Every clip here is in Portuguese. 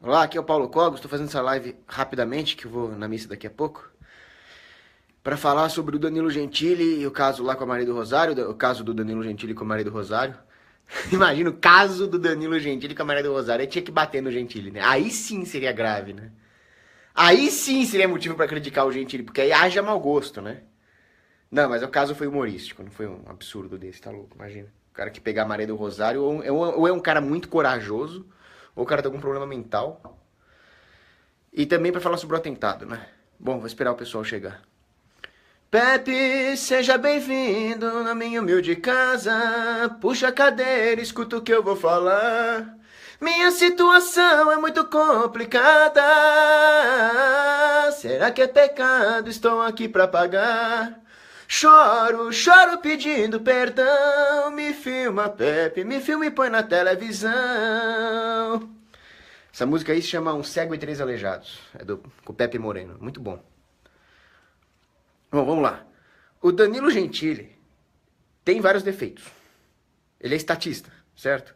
Olá, aqui é o Paulo Cogos, estou fazendo essa live rapidamente, que eu vou na missa daqui a pouco, para falar sobre o Danilo Gentili e o caso lá com a Maria do Rosário, o caso do Danilo Gentili com a Maria do Rosário. Imagina o caso do Danilo Gentili com a Maria do Rosário, aí tinha que bater no Gentili, né? Aí sim seria grave, né? Aí sim seria motivo para criticar o Gentili, porque aí haja mau gosto, né? Não, mas o caso foi humorístico, não foi um absurdo desse, tá louco? Imagina. O cara que pegar a Maria do Rosário ou é um cara muito corajoso, ou o cara tem algum problema mental. E também para falar sobre o atentado, né? Bom, vou esperar o pessoal chegar. Pepe, seja bem-vindo na minha humilde casa. Puxa a cadeira, escuta o que eu vou falar. Minha situação é muito complicada. Será que é pecado? Estou aqui pra pagar. Choro, choro pedindo perdão. Me filma, Pepe, me filma e põe na televisão. Essa música aí se chama Um Cego e Três Aleijados. É com o Pepe Moreno. Muito bom. Bom, vamos lá. O Danilo Gentili tem vários defeitos. Ele é estatista, certo?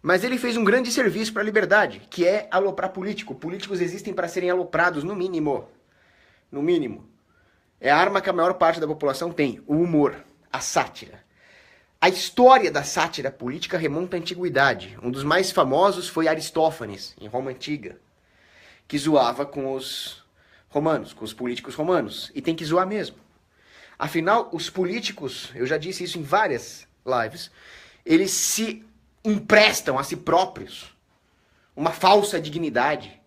Mas ele fez um grande serviço para a liberdade, que é aloprar político. Políticos existem para serem aloprados, no mínimo. No mínimo. É a arma que a maior parte da população tem. O humor. A sátira. A história da sátira política remonta à antiguidade. Um dos mais famosos foi Aristófanes, em Roma Antiga, que zoava com os romanos, com os políticos romanos. E tem que zoar mesmo. Afinal, os políticos, eu já disse isso em várias lives, eles se emprestam a si próprios uma falsa dignidade,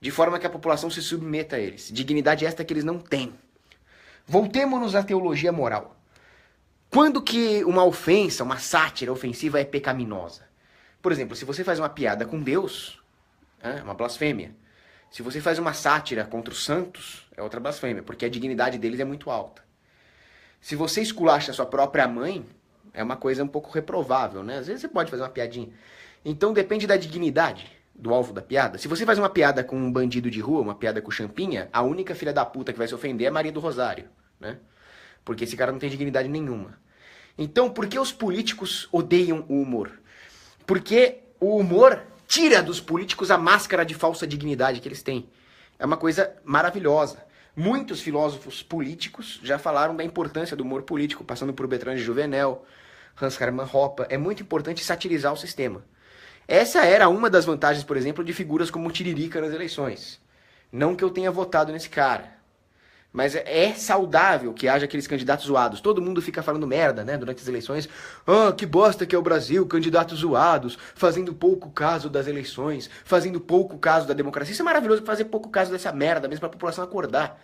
de forma que a população se submeta a eles. Dignidade esta que eles não têm. Voltemos-nos à teologia moral. Quando que uma ofensa, uma sátira ofensiva é pecaminosa? Por exemplo, se você faz uma piada com Deus, é uma blasfêmia. Se você faz uma sátira contra os santos, é outra blasfêmia, porque a dignidade deles é muito alta. Se você esculacha a sua própria mãe, é uma coisa um pouco reprovável, né? Às vezes você pode fazer uma piadinha. Então depende da dignidade do alvo da piada. Se você faz uma piada com um bandido de rua, uma piada com champinha, a única filha da puta que vai se ofender é Maria do Rosário, né? Porque esse cara não tem dignidade nenhuma. Então, por que os políticos odeiam o humor? Porque o humor tira dos políticos a máscara de falsa dignidade que eles têm. É uma coisa maravilhosa. Muitos filósofos políticos já falaram da importância do humor político, passando por Bertrand de Juvenel, Hans Hermann Hoppe. É muito importante satirizar o sistema. Essa era uma das vantagens, por exemplo, de figuras como o Tiririca nas eleições. Não que eu tenha votado nesse cara. Mas é saudável que haja aqueles candidatos zoados. Todo mundo fica falando merda, né, durante as eleições. Ah, que bosta que é o Brasil, candidatos zoados, fazendo pouco caso das eleições, fazendo pouco caso da democracia. Isso é maravilhoso, fazer pouco caso dessa merda, mesmo pra população acordar.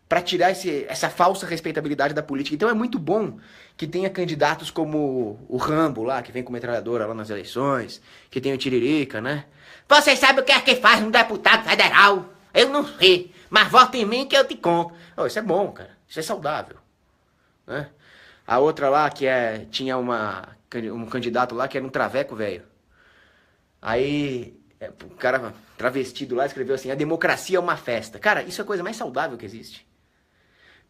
Pra tirar essa falsa respeitabilidade da política. Então é muito bom que tenha candidatos como o Rambo lá, que vem com metralhadora lá nas eleições, que tem o Tiririca, né? Vocês sabem o que é que faz um deputado federal? Eu não sei, mas vota em mim que eu te conto. Oh, isso é bom, cara. Isso é saudável. Né? A outra lá, tinha um candidato lá que era um traveco velho. Aí, o cara travestido lá escreveu assim: a democracia é uma festa. Cara, isso é a coisa mais saudável que existe.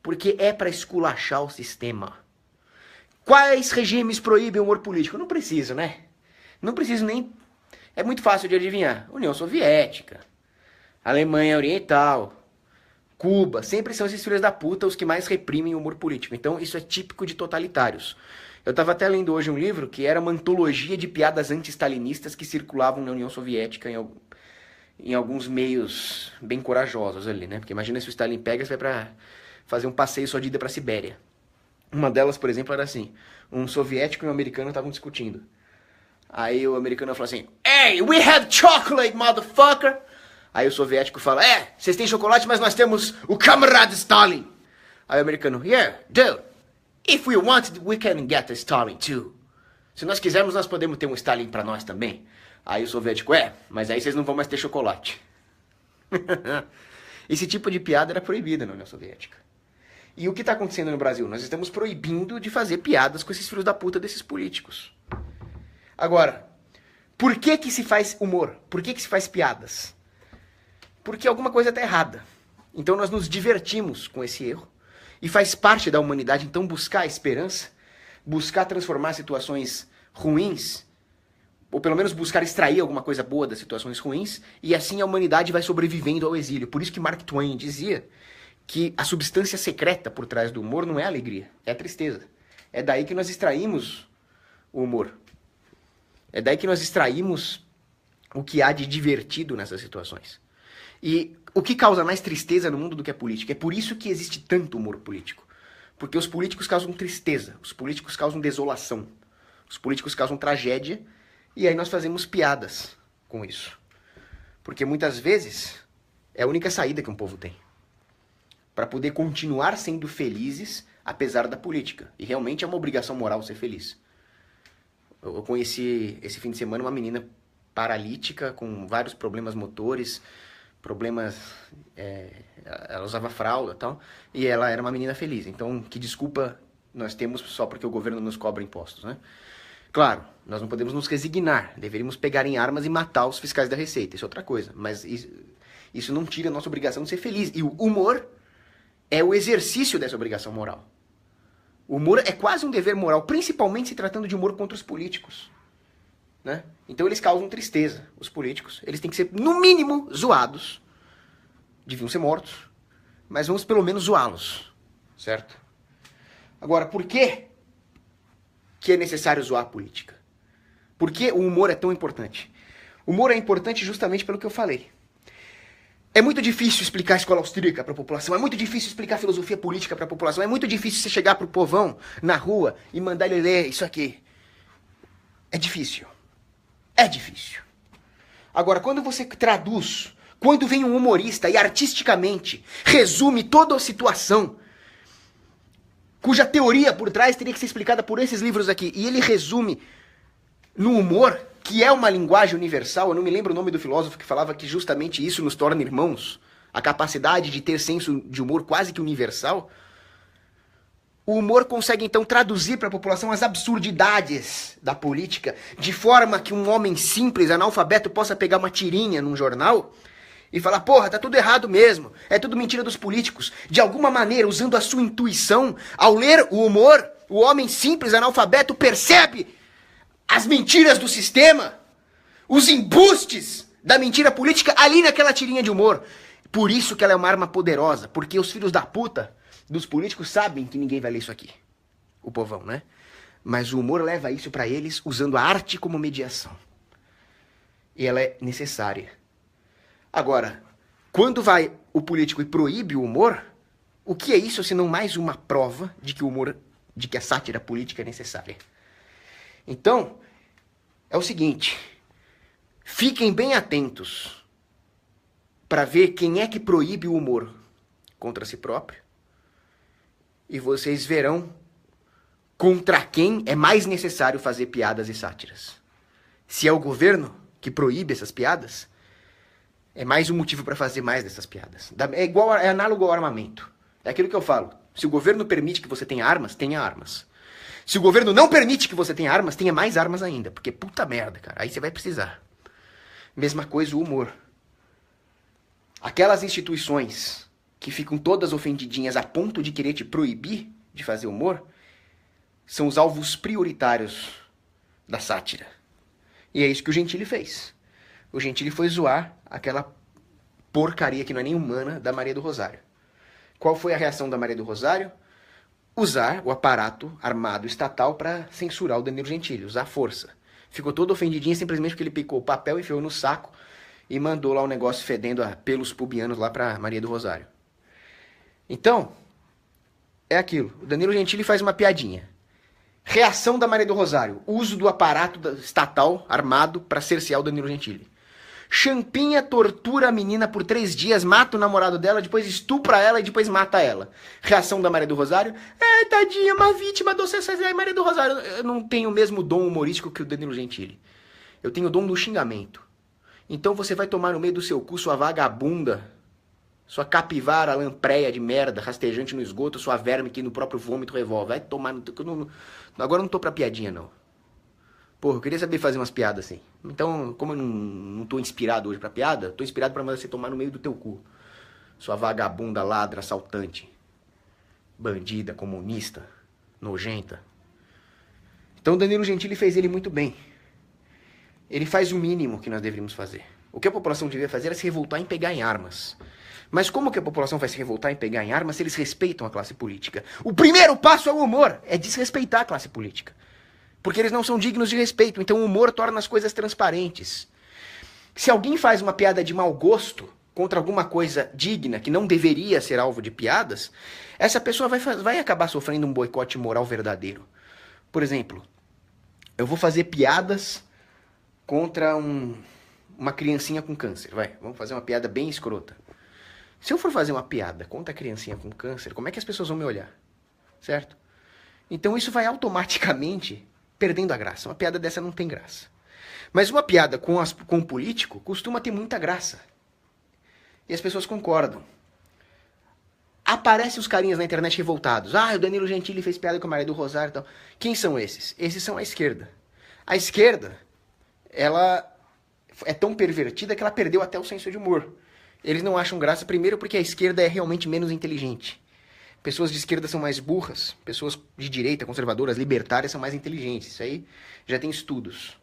Porque é pra esculachar o sistema. Quais regimes proíbem o humor político? Não preciso, né? Não preciso nem... É muito fácil de adivinhar. União Soviética, Alemanha Oriental, Cuba, sempre são esses filhos da puta os que mais reprimem o humor político. Então isso é típico de totalitários. Eu estava até lendo hoje um livro que era uma antologia de piadas anti-stalinistas que circulavam na União Soviética em alguns meios bem corajosos ali, né? Porque imagina se o Stalin pega e vai pra fazer um passeio só de ida pra Sibéria. Uma delas, por exemplo, era assim: um soviético e um americano estavam discutindo. Aí o americano falou assim: Hey, we have chocolate, motherfucker! Aí o soviético fala: vocês têm chocolate, mas nós temos o camarada Stalin. Aí o americano: Yeah, dude, if we want, we can get a Stalin too. Se nós quisermos, nós podemos ter um Stalin pra nós também. Aí o soviético: mas aí vocês não vão mais ter chocolate. Esse tipo de piada era proibida na União Soviética. E o que tá acontecendo no Brasil? Nós estamos proibindo de fazer piadas com esses filhos da puta desses políticos. Agora, por que se faz humor? Por que se faz piadas? Porque alguma coisa está errada. Então nós nos divertimos com esse erro. E faz parte da humanidade, então, buscar a esperança, buscar transformar situações ruins ou pelo menos buscar extrair alguma coisa boa das situações ruins, e assim a humanidade vai sobrevivendo ao exílio. Por isso que Mark Twain dizia que a substância secreta por trás do humor não é a alegria, é a tristeza. É daí que nós extraímos o humor. É daí que nós extraímos o que há de divertido nessas situações. E o que causa mais tristeza no mundo do que a política? É por isso que existe tanto humor político. Porque os políticos causam tristeza, os políticos causam desolação, os políticos causam tragédia, e aí nós fazemos piadas com isso. Porque muitas vezes é a única saída que um povo tem para poder continuar sendo felizes apesar da política. E realmente é uma obrigação moral ser feliz. Eu conheci esse fim de semana uma menina paralítica com vários problemas motores, problemas... ela usava fralda e tal, e ela era uma menina feliz. Então, que desculpa nós temos só porque o governo nos cobra impostos, né? Claro, nós não podemos nos resignar, deveríamos pegar em armas e matar os fiscais da Receita, isso é outra coisa, mas isso não tira a nossa obrigação de ser feliz. E o humor é o exercício dessa obrigação moral. O humor é quase um dever moral, principalmente se tratando de humor contra os políticos, né? Então eles causam tristeza, os políticos. Eles têm que ser, no mínimo, zoados. Deviam ser mortos, mas vamos pelo menos zoá-los, certo? Agora, por que é necessário zoar a política? Por que o humor é tão importante? O humor é importante justamente pelo que eu falei. É muito difícil explicar a escola austríaca para a população, é muito difícil explicar filosofia política para a população, é muito difícil você chegar pro povão na rua e mandar ele ler isso aqui. É difícil. É difícil. Agora, quando você traduz, quando vem um humorista e artisticamente resume toda a situação, cuja teoria por trás teria que ser explicada por esses livros aqui, e ele resume no humor, que é uma linguagem universal. Eu não me lembro o nome do filósofo que falava que justamente isso nos torna irmãos, a capacidade de ter senso de humor quase que universal. O humor consegue então traduzir para a população as absurdidades da política, de forma que um homem simples, analfabeto, possa pegar uma tirinha num jornal e falar, porra, tá tudo errado mesmo, é tudo mentira dos políticos. De alguma maneira, usando a sua intuição, ao ler o humor, o homem simples, analfabeto, percebe as mentiras do sistema, os embustes da mentira política ali naquela tirinha de humor. Por isso que ela é uma arma poderosa, porque os filhos da puta dos políticos sabem que ninguém vai ler isso aqui. O povão, né? Mas o humor leva isso pra eles usando a arte como mediação. E ela é necessária. Agora, quando vai o político e proíbe o humor, o que é isso senão mais uma prova de que o humor, de que a sátira política é necessária? Então, é o seguinte, fiquem bem atentos para ver quem é que proíbe o humor contra si próprio, e vocês verão contra quem é mais necessário fazer piadas e sátiras. Se é o governo que proíbe essas piadas, é mais um motivo para fazer mais dessas piadas. É análogo ao armamento. É aquilo que eu falo. Se o governo permite que você tenha armas, tenha armas. Se o governo não permite que você tenha armas, tenha mais armas ainda. Porque puta merda, cara. Aí você vai precisar. Mesma coisa o humor. Aquelas instituições que ficam todas ofendidinhas a ponto de querer te proibir de fazer humor, são os alvos prioritários da sátira. E é isso que o Gentili fez. O Gentili foi zoar aquela porcaria que não é nem humana da Maria do Rosário. Qual foi a reação da Maria do Rosário? Usar o aparato armado estatal para censurar o Danilo Gentili, usar força. Ficou todo ofendidinho simplesmente porque ele picou o papel, enfiou no saco e mandou lá um negócio fedendo a pelos pubianos lá para Maria do Rosário. Então, é aquilo. O Danilo Gentili faz uma piadinha. Reação da Maria do Rosário. Uso do aparato estatal armado para cercear o Danilo Gentili. Champinha tortura a menina por 3 dias, mata o namorado dela, depois estupra ela e depois mata ela. Reação da Maria do Rosário. Tadinha, uma vítima do CCZ. Maria do Rosário. Eu não tenho o mesmo dom humorístico que o Danilo Gentili. Eu tenho o dom do xingamento. Então você vai tomar no meio do seu cu, sua vagabunda, sua capivara lampreia de merda, rastejante no esgoto, sua verme que no próprio vômito revolve. Vai tomar no... Agora eu não tô pra piadinha, não. Porra, eu queria saber fazer umas piadas assim. Então, como eu não tô inspirado hoje pra piada, tô inspirado pra você tomar no meio do teu cu. Sua vagabunda, ladra, assaltante, bandida, comunista, nojenta. Então, Danilo Gentili fez ele muito bem. ele faz o mínimo que nós deveríamos fazer. O que a população devia fazer era se revoltar em pegar em armas. Mas como que a população vai se revoltar em pegar em armas se eles respeitam a classe política? O primeiro passo é o humor, é desrespeitar a classe política. Porque eles não são dignos de respeito, então o humor torna as coisas transparentes. Se alguém faz uma piada de mau gosto contra alguma coisa digna, que não deveria ser alvo de piadas, essa pessoa vai acabar sofrendo um boicote moral verdadeiro. Por exemplo, eu vou fazer piadas contra uma criancinha com câncer, vamos fazer uma piada bem escrota. Se eu for fazer uma piada contra a criancinha com câncer, como é que as pessoas vão me olhar? Certo? Então isso vai automaticamente perdendo a graça. Uma piada dessa não tem graça. Mas uma piada com um político costuma ter muita graça. E as pessoas concordam. Aparecem os carinhas na internet revoltados. Ah, o Danilo Gentili fez piada com a Maria do Rosário e tal. Quem são esses? Esses são a esquerda. A esquerda, ela é tão pervertida que ela perdeu até o senso de humor. Eles não acham graça, primeiro porque a esquerda é realmente menos inteligente. Pessoas de esquerda são mais burras, pessoas de direita, conservadoras, libertárias são mais inteligentes. Isso aí já tem estudos.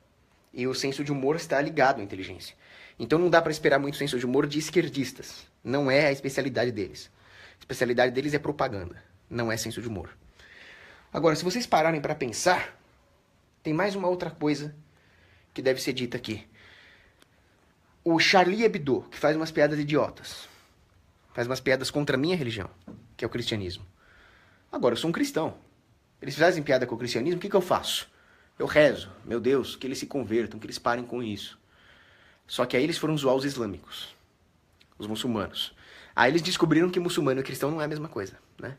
E o senso de humor está ligado à inteligência. Então não dá para esperar muito senso de humor de esquerdistas. Não é a especialidade deles. A especialidade deles é propaganda, não é senso de humor. Agora, se vocês pararem para pensar, tem mais uma outra coisa que deve ser dita aqui. O Charlie Hebdo, que faz umas piadas idiotas. Faz umas piadas contra a minha religião, que é o cristianismo. Agora, eu sou um cristão. Eles fazem piada com o cristianismo, o que eu faço? Eu rezo, meu Deus, que eles se convertam, que eles parem com isso. Só que aí eles foram zoar os islâmicos, os muçulmanos. Aí eles descobriram que muçulmano e cristão não é a mesma coisa, né?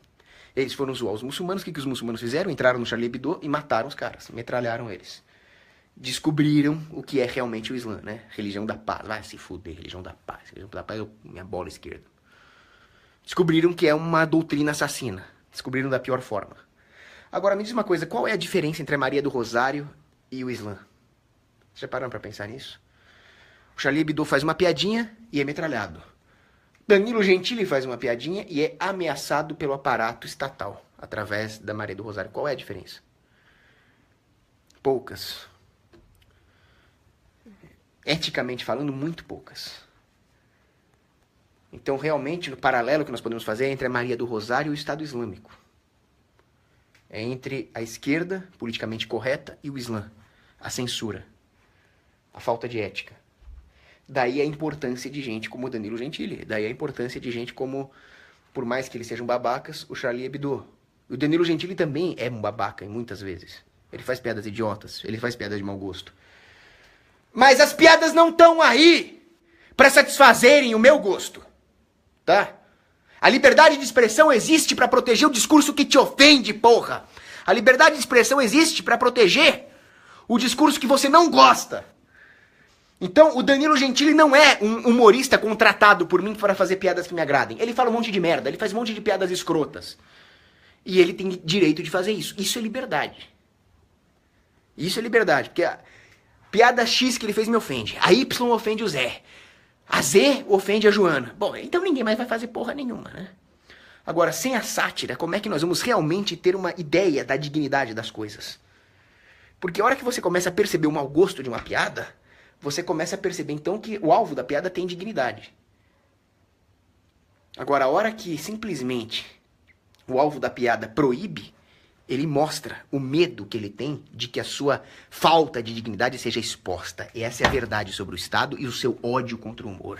Eles foram zoar os muçulmanos, o que os muçulmanos fizeram? Entraram no Charlie Hebdo e mataram os caras, metralharam eles. Descobriram o que é realmente o Islã, né? Religião da paz. Vai se fuder, religião da paz. Religião da paz é minha bola esquerda. Descobriram que é uma doutrina assassina. Descobriram da pior forma. Agora, me diz uma coisa, qual é a diferença entre a Maria do Rosário e o Islã? Vocês já pararam pra pensar nisso? O Charlie Hebdo faz uma piadinha e é metralhado. Danilo Gentili faz uma piadinha e é ameaçado pelo aparato estatal, através da Maria do Rosário. Qual é a diferença? Poucas. Eticamente falando, muito poucas. Então, realmente, no paralelo que nós podemos fazer é entre a Maria do Rosário e o Estado Islâmico. É entre a esquerda, politicamente correta, e o Islã. A censura. A falta de ética. Daí a importância de gente como o Danilo Gentili. Daí a importância de gente como, por mais que eles sejam babacas, o Charlie Hebdo. O Danilo Gentili também é um babaca, muitas vezes. Ele faz piadas idiotas, ele faz piadas de mau gosto. Mas as piadas não estão aí para satisfazerem o meu gosto, tá? A liberdade de expressão existe para proteger o discurso que te ofende, porra. A liberdade de expressão existe para proteger o discurso que você não gosta. Então, o Danilo Gentili não é um humorista contratado por mim para fazer piadas que me agradem. Ele fala um monte de merda, ele faz um monte de piadas escrotas. E ele tem direito de fazer isso. Isso é liberdade. Isso é liberdade, porque a piada X que ele fez me ofende. A Y ofende o Zé. A Z ofende a Joana. Bom, então ninguém mais vai fazer porra nenhuma, né? Agora, sem a sátira, como é que nós vamos realmente ter uma ideia da dignidade das coisas? Porque a hora que você começa a perceber o mau gosto de uma piada, você começa a perceber então que o alvo da piada tem dignidade. Agora, a hora que simplesmente o alvo da piada proíbe, ele mostra o medo que ele tem de que a sua falta de dignidade seja exposta. E essa é a verdade sobre o Estado e o seu ódio contra o humor.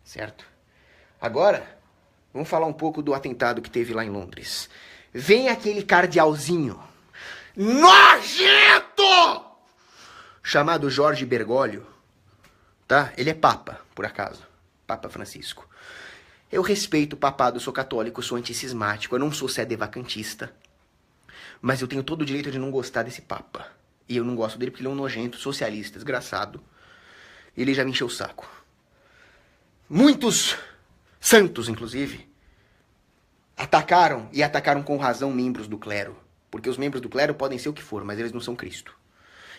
Certo? Agora, vamos falar um pouco do atentado que teve lá em Londres. Vem aquele cardealzinho nojento chamado Jorge Bergoglio, tá? Ele é papa, por acaso. Papa Francisco. Eu respeito o papado, sou católico, sou antiscismático, eu não sou sedevacantista. Mas eu tenho todo o direito de não gostar desse papa. E eu não gosto dele porque ele é um nojento, socialista, desgraçado. Ele já me encheu o saco. Muitos santos, inclusive, atacaram, e atacaram com razão, membros do clero. Porque os membros do clero podem ser o que for, mas eles não são Cristo.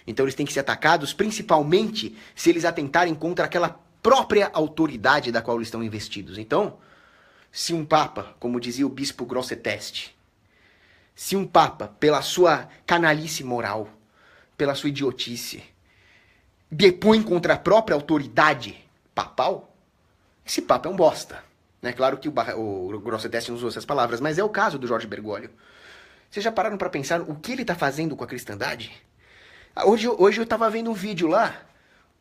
Então eles têm que ser atacados, principalmente se eles atentarem contra aquela própria autoridade da qual eles estão investidos. Então, se um papa, como dizia o bispo Grosseteste, se um papa, pela sua canalice moral, pela sua idiotice, pela sua falta de depõe contra a própria autoridade papal, esse papa é um bosta. É claro que o Grosseteste não usou essas palavras, mas é o caso do Jorge Bergoglio. Vocês já pararam para pensar o que ele tá fazendo com a cristandade? Hoje eu tava vendo um vídeo lá.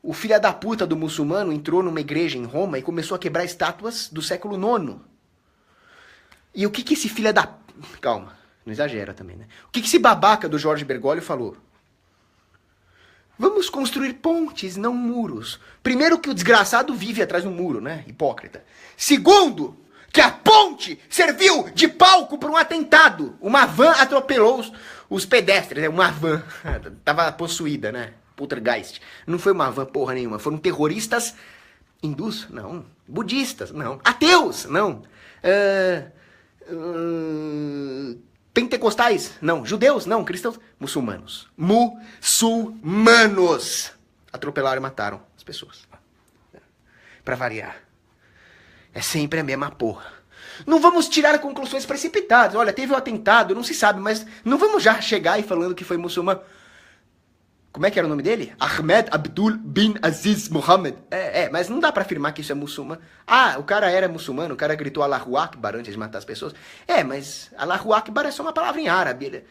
O filho da puta do muçulmano entrou numa igreja em Roma e começou a quebrar estátuas do século IX. E o que esse filho da... Calma, não exagera também, né? O que esse babaca do Jorge Bergoglio falou? Vamos construir pontes, não muros. Primeiro que o desgraçado vive atrás de um muro, né? Hipócrita. Segundo, que a ponte serviu de palco para um atentado. Uma van atropelou os pedestres, né? Uma van. Tava possuída, né? Poltergeist. Não foi uma van porra nenhuma. Foram terroristas hindus? Não. Budistas? Não. Ateus? Não. Pentecostais? Não. Judeus? Não. Cristãos? Muçulmanos. Muçulmanos! Atropelaram e mataram as pessoas. Pra variar. É sempre a mesma porra. Não vamos tirar conclusões precipitadas. Olha, teve um atentado, não se sabe, mas não vamos já chegar e falando que foi muçulmano. Como é que era o nome dele? Ahmed Abdul bin Aziz Mohammed. Mas não dá pra afirmar que isso é muçulmano. Ah, o cara era muçulmano, o cara gritou Allahu Akbar antes de matar as pessoas. Mas Allahu Akbar é só uma palavra em árabe.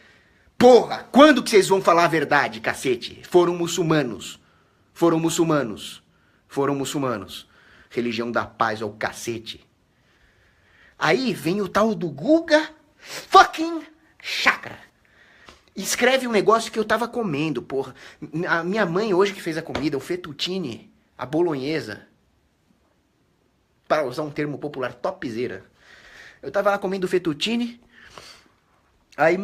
Porra, quando que vocês vão falar a verdade, cacete? Foram muçulmanos. Foram muçulmanos. Foram muçulmanos. Religião da paz ao cacete. Aí vem o tal do Guga fucking Chakra. Escreve um negócio que eu tava comendo, porra. A minha mãe hoje que fez a comida, o fettuccine, a bolonhesa. Para usar um termo popular, topzera. Eu tava lá comendo fettuccine. Aí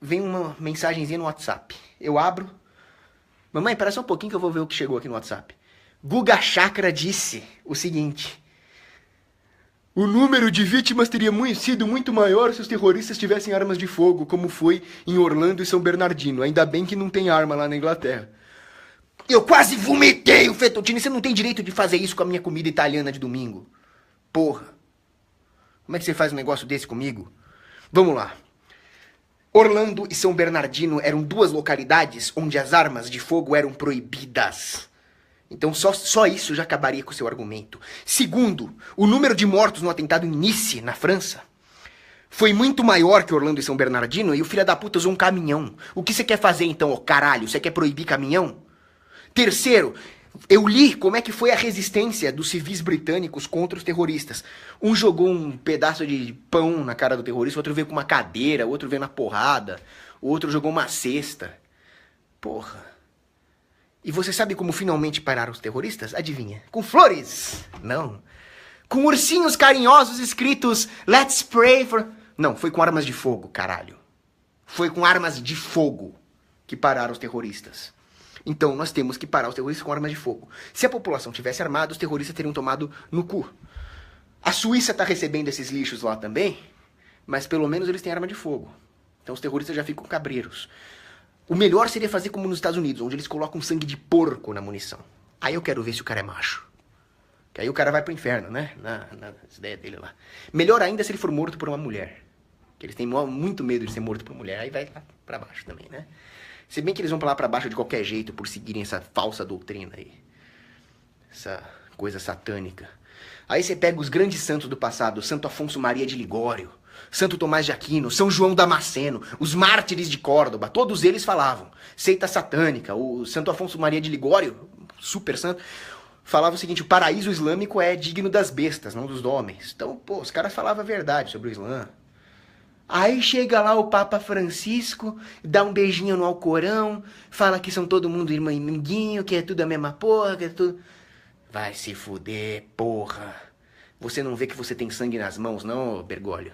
vem uma mensagenzinha no WhatsApp. Eu abro. Mamãe, espera só um pouquinho que eu vou ver o que chegou aqui no WhatsApp. Guga Chakra disse o seguinte: o número de vítimas teria sido muito maior se os terroristas tivessem armas de fogo, como foi em Orlando e São Bernardino. Ainda bem que não tem arma lá na Inglaterra. Eu quase vomitei o fettuccine. Você não tem direito de fazer isso com a minha comida italiana de domingo. Porra. Como é que você faz um negócio desse comigo? Vamos lá. Orlando e São Bernardino eram duas localidades onde as armas de fogo eram proibidas. Então só isso já acabaria com o seu argumento. Segundo, o número de mortos no atentado em Nice, na França, foi muito maior que Orlando e São Bernardino e o filho da puta usou um caminhão. O que você quer fazer então, ô caralho? Você quer proibir caminhão? Terceiro, eu li como é que foi a resistência dos civis britânicos contra os terroristas. Um jogou um pedaço de pão na cara do terrorista, outro veio com uma cadeira, outro veio na porrada, o outro jogou uma cesta. Porra. E você sabe como finalmente pararam os terroristas? Adivinha? Com flores! Não. Com ursinhos carinhosos escritos Let's pray for... Não, foi com armas de fogo, caralho. Foi com armas de fogo que pararam os terroristas. Então nós temos que parar os terroristas com armas de fogo. Se a população tivesse armada, os terroristas teriam tomado no cu. A Suíça tá recebendo esses lixos lá também, mas pelo menos eles têm arma de fogo. Então os terroristas já ficam cabreiros. O melhor seria fazer como nos Estados Unidos, onde eles colocam sangue de porco na munição. Aí eu quero ver se o cara é macho. Que aí o cara vai pro inferno, né? Nas ideias dele lá. Melhor ainda se ele for morto por uma mulher. Que eles têm muito medo de ser morto por mulher. Aí vai lá pra baixo também, né? Se bem que eles vão pra lá pra baixo de qualquer jeito por seguirem essa falsa doutrina aí. Essa coisa satânica. Aí você pega os grandes santos do passado, Santo Afonso Maria de Ligório, Santo Tomás de Aquino, São João Damasceno, os mártires de Córdoba, todos eles falavam. Seita satânica, o Santo Afonso Maria de Ligório, super santo, falava o seguinte: o paraíso islâmico é digno das bestas, não dos homens. Então, pô, os caras falavam a verdade sobre o Islã. Aí chega lá o Papa Francisco, dá um beijinho no Alcorão, fala que são todo mundo irmãozinho, que é tudo a mesma porra, que é tudo... Vai se fuder, porra. Você não vê que você tem sangue nas mãos, não, Bergoglio?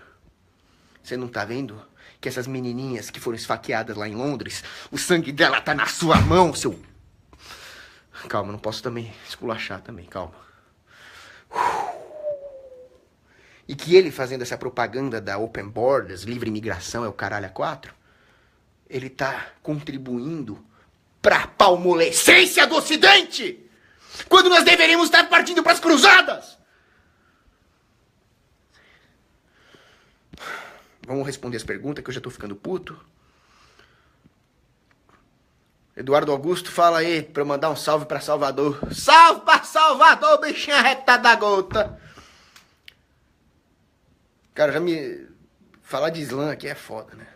Você não tá vendo que essas menininhas que foram esfaqueadas lá em Londres, o sangue dela tá na sua mão, seu... Calma, não posso também esculachar também, calma. E que ele fazendo essa propaganda da Open Borders, livre imigração, é o caralho a quatro, ele tá contribuindo pra palmolescência do Ocidente, quando nós deveríamos estar partindo pras cruzadas. Vamos responder as perguntas, que eu já tô ficando puto. Eduardo Augusto, fala aí pra eu mandar um salve pra Salvador. Salve pra Salvador, bichinha reta da gota. Cara, já me... Falar de slam aqui é foda, né?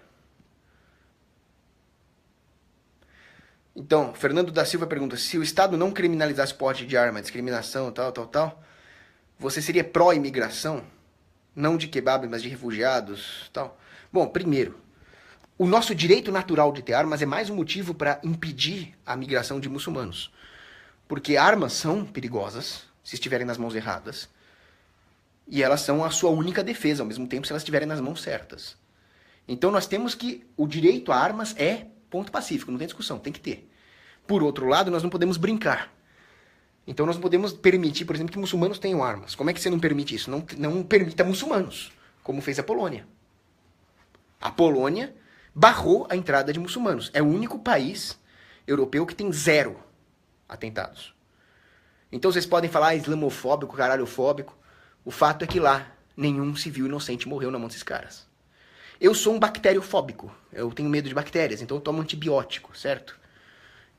Então, Fernando da Silva pergunta, se o Estado não criminalizasse porte de arma, discriminação, tal, você seria pró-imigração? Não de kebab, mas de refugiados, tal? Bom, primeiro, o nosso direito natural de ter armas é mais um motivo para impedir a migração de muçulmanos. Porque armas são perigosas, se estiverem nas mãos erradas, e elas são a sua única defesa, ao mesmo tempo, se elas estiverem nas mãos certas. Então nós temos que... O direito a armas é ponto pacífico, não tem discussão, tem que ter. Por outro lado, nós não podemos brincar. Então nós não podemos permitir, por exemplo, que muçulmanos tenham armas. Como é que você não permite isso? Não permita muçulmanos, como fez a Polônia. A Polônia barrou a entrada de muçulmanos. É o único país europeu que tem 0 atentados. Então vocês podem falar islamofóbico, caralhofóbico. O fato é que lá nenhum civil inocente morreu na mão desses caras. Eu sou um bacteriofóbico. Eu tenho medo de bactérias, então eu tomo antibiótico, certo?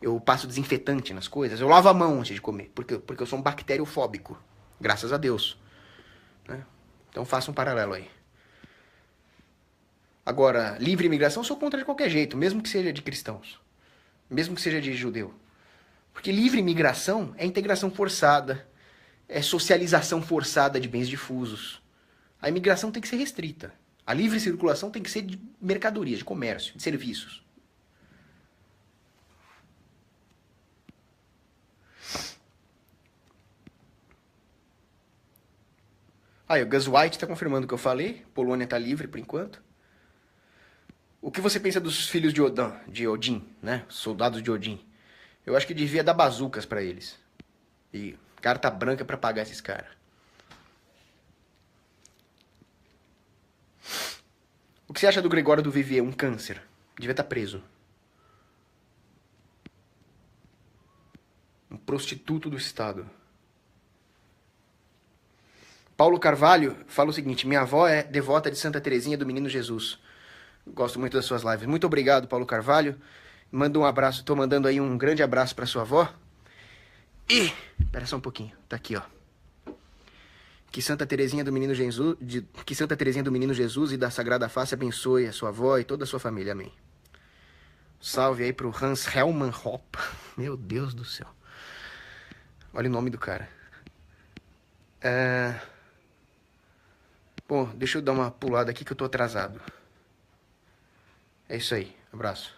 Eu passo desinfetante nas coisas. Eu lavo a mão antes de comer, porque eu sou um bacteriofóbico. Graças a Deus. Né? Então faça um paralelo aí. Agora, livre imigração eu sou contra de qualquer jeito, mesmo que seja de cristãos. Mesmo que seja de judeu. Porque livre imigração é integração forçada, é socialização forçada de bens difusos. A imigração tem que ser restrita. A livre circulação tem que ser de mercadorias, de comércio, de serviços. Aí, o Gus White está confirmando o que eu falei. Polônia está livre por enquanto. O que você pensa dos filhos de Odin, né? Soldados de Odin. Eu acho que devia dar bazucas pra eles. E carta branca pra pagar esses caras. O que você acha do Gregório do Vivier? Um câncer. Devia estar preso. Um prostituto do Estado. Paulo Carvalho fala o seguinte: minha avó é devota de Santa Teresinha do Menino Jesus. Gosto muito das suas lives. Muito obrigado, Paulo Carvalho. Manda um abraço. Tô mandando aí um grande abraço pra sua avó. E... Espera só um pouquinho. Tá aqui, ó. Que Santa Teresinha do Menino Jesus... Que Santa Teresinha do Menino Jesus e da Sagrada Face abençoe a sua avó e toda a sua família. Amém. Salve aí pro Hans Hellmann Hopp. Meu Deus do céu. Olha o nome do cara. Bom, deixa eu dar uma pulada aqui que eu tô atrasado. É isso aí. Abraço.